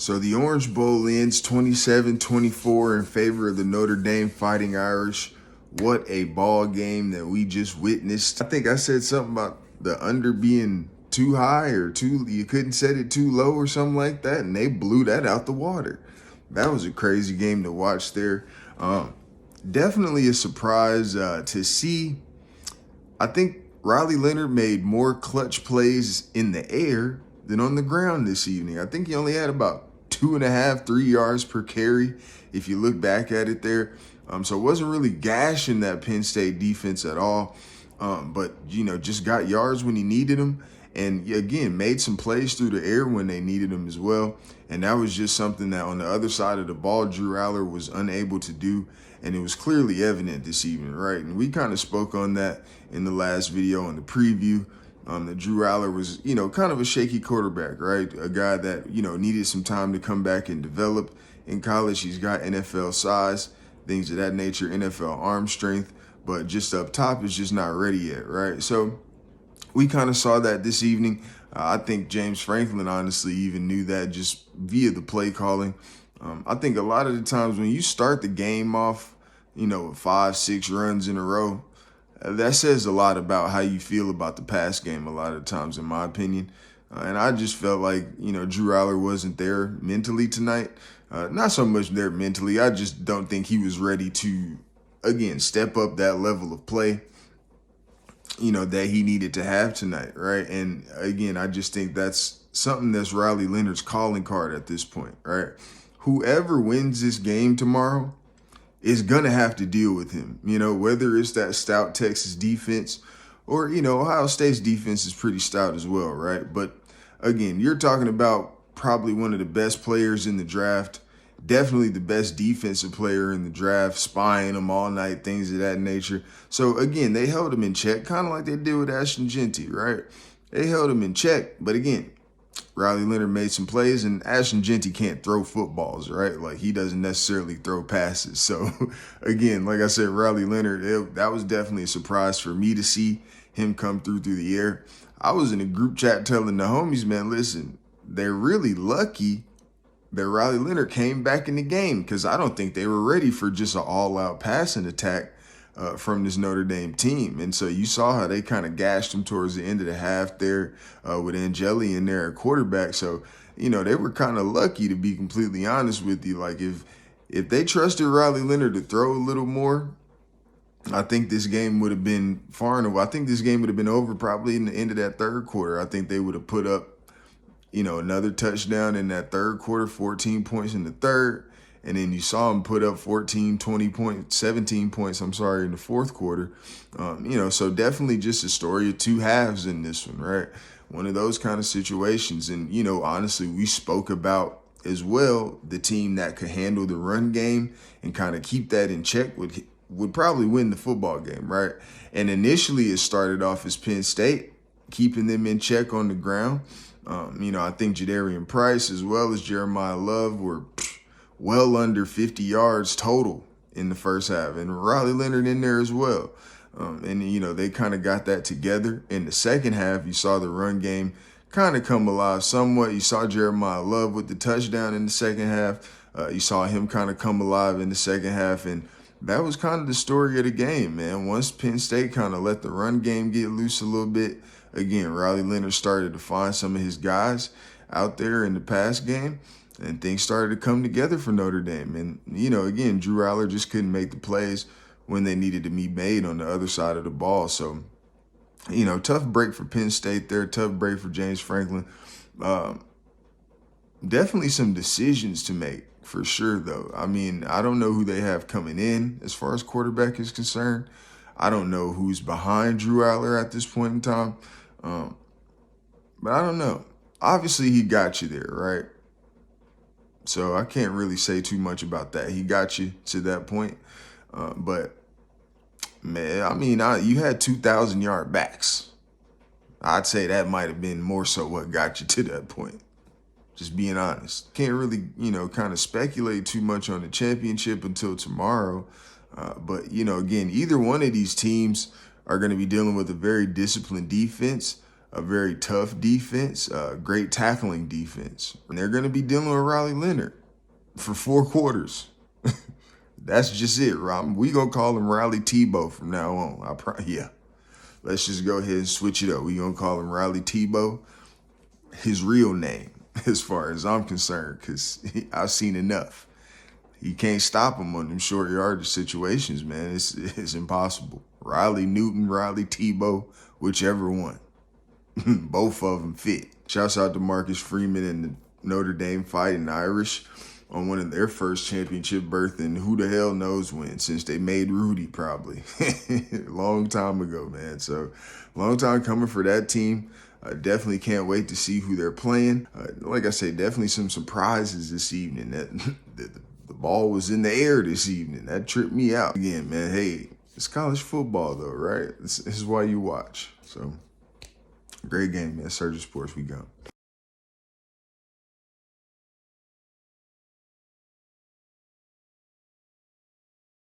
So the Orange Bowl ends 27-24 in favor of the Notre Dame Fighting Irish. What a ball game that we just witnessed. I think I said something about the under being too high or you couldn't set it too low or something like that, and they blew that out the water. That was a crazy game to watch there. Definitely a surprise to see. I think Riley Leonard made more clutch plays in the air than on the ground this evening. I think he only had about 2.5, 3 yards per carry if you look back at it there. So it wasn't really gashing that Penn State defense at all. But, just got yards when he needed them. And, again, made some plays through the air when they needed them as well. And that was just something that on the other side of the ball, Drew Allar was unable to do. And it was clearly evident this evening, right? And we kind of spoke on that in the last video in the preview. That Drew Allar was, kind of a shaky quarterback, right? A guy that, needed some time to come back and develop in college. He's got NFL size, things of that nature, NFL arm strength, but just up top is just not ready yet, right? So we kind of saw that this evening. I think James Franklin honestly even knew that just via the play calling. I think a lot of the times when you start the game off, 5, 6 runs in a row, that says a lot about how you feel about the pass game a lot of times, in my opinion. And I just felt like, Drew Allar wasn't there mentally tonight. Not so much there mentally. I just don't think he was ready to, again, step up that level of play, that he needed to have tonight, right? And, again, I just think that's something that's Riley Leonard's calling card at this point, right? Whoever wins this game tomorrow is going to have to deal with him, whether it's that stout Texas defense or, Ohio State's defense is pretty stout as well, right? But again, you're talking about probably one of the best players in the draft, definitely the best defensive player in the draft, spying him all night, things of that nature. So again, they held him in check, kind of like they did with Ashton Jeanty, right? They held him in check, but again, Riley Leonard made some plays, and Ashton Jeanty can't throw footballs, right? Like, he doesn't necessarily throw passes. So, again, like I said, Riley Leonard, that was definitely a surprise for me to see him come through the air. I was in a group chat telling the homies, man, listen, they're really lucky that Riley Leonard came back in the game because I don't think they were ready for just an all-out passing attack from this Notre Dame team. And so you saw how they kind of gashed him towards the end of the half there with Angeli in there at quarterback. So, they were kind of lucky, to be completely honest with you. Like, if they trusted Riley Leonard to throw a little more, I think this game would have been far enough. I think this game would have been over probably in the end of that third quarter. I think they would have put up, another touchdown in that third quarter, 14 points in the third. And then you saw him put up 14, 20 points, 17 points, in the fourth quarter. So definitely just a story of two halves in this one, right? One of those kind of situations. And, honestly, we spoke about as well the team that could handle the run game and kind of keep that in check would probably win the football game, right? And initially it started off as Penn State, keeping them in check on the ground. I think Jadarian Price as well as Jeremiah Love were well under 50 yards total in the first half, and Riley Leonard in there as well. They kind of got that together. In the second half, you saw the run game kind of come alive somewhat. You saw Jeremiah Love with the touchdown in the second half. You saw him kind of come alive in the second half, and that was kind of the story of the game, man. Once Penn State kind of let the run game get loose a little bit, again, Riley Leonard started to find some of his guys out there in the pass game, and things started to come together for Notre Dame. And, again, Drew Allar just couldn't make the plays when they needed to be made on the other side of the ball. So, tough break for Penn State there, tough break for James Franklin. Definitely some decisions to make for sure, though. I mean, I don't know who they have coming in as far as quarterback is concerned. I don't know who's behind Drew Allar at this point in time. But I don't know. Obviously, he got you there, right? So I can't really say too much about that. He got you to that point. But, man, you had 2,000-yard backs. I'd say that might have been more so what got you to that point. Just being honest. Can't really, kind of speculate too much on the championship until tomorrow. But, again, either one of these teams are going to be dealing with a very disciplined defense. a very tough defense, great tackling defense. And they're going to be dealing with Riley Leonard for 4 quarters. That's just it, Rob. We gonna call him Riley TEBOW from now on. Yeah. Let's just go ahead and switch it up. We gonna call him Riley TEBOW, his real name, as far as I'm concerned, because I've seen enough. You can't stop him on them short yardage situations, man. It's impossible. Riley Newton, Riley TEBOW, whichever one. Both of them fit. Shouts out to Marcus Freeman and the Notre Dame Fighting Irish on one of their first championship berth, and who the hell knows when, since they made Rudy probably. Long time ago, man. So long time coming for that team. Definitely can't wait to see who they're playing. Like I say, definitely some surprises this evening. The ball was in the air this evening. That tripped me out. Again, man, hey, it's college football though, right? This is why you watch. So great game, man. Surgeon Sports, we go.